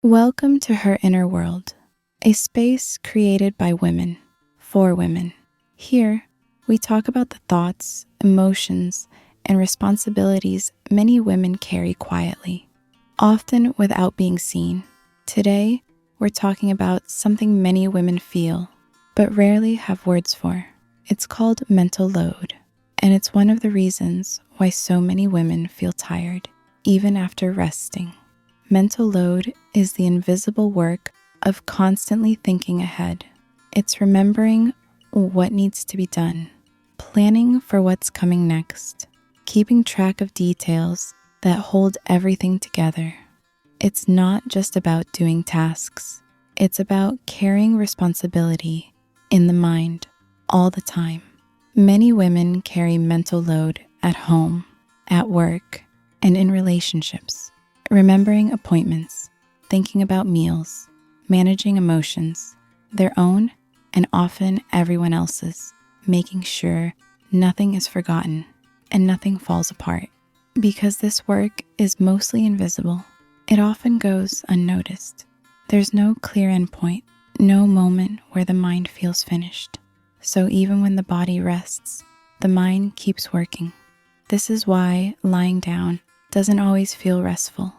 Welcome to Her Inner World, a space created by women, for women. Here, we talk about the thoughts, emotions, and responsibilities many women carry quietly, often without being seen. Today, we're talking about something many women feel, but rarely have words for. It's called mental load, and it's one of the reasons why so many women feel tired, even after resting. Mental load is the invisible work of constantly thinking ahead. It's remembering what needs to be done, planning for what's coming next, keeping track of details that hold everything together. It's not just about doing tasks. It's about carrying responsibility in the mind all the time. Many women carry mental load at home, at work, and in relationships. Remembering appointments, thinking about meals, managing emotions, their own and often everyone else's, making sure nothing is forgotten and nothing falls apart. Because this work is mostly invisible, it often goes unnoticed. There's no clear endpoint, no moment where the mind feels finished. So even when the body rests, the mind keeps working. This is why lying down doesn't always feel restful.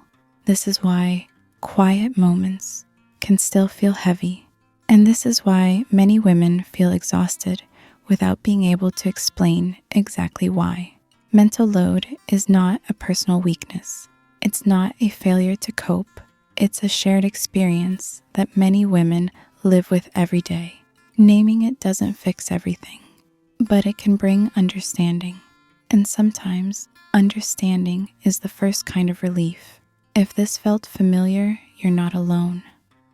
This is why quiet moments can still feel heavy. And this is why many women feel exhausted without being able to explain exactly why. Mental load is not a personal weakness. It's not a failure to cope. It's a shared experience that many women live with every day. Naming it doesn't fix everything, but it can bring understanding. And sometimes understanding is the first kind of relief. If this felt familiar, you're not alone.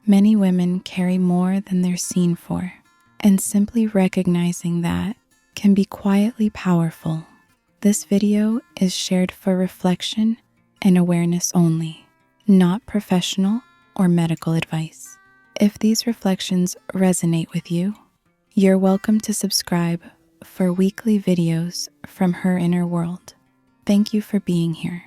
Many women carry more than they're seen for, and simply recognizing that can be quietly powerful. This video is shared for reflection and awareness only, not professional or medical advice. If these reflections resonate with you, you're welcome to subscribe for weekly videos from Her Inner World. Thank you for being here.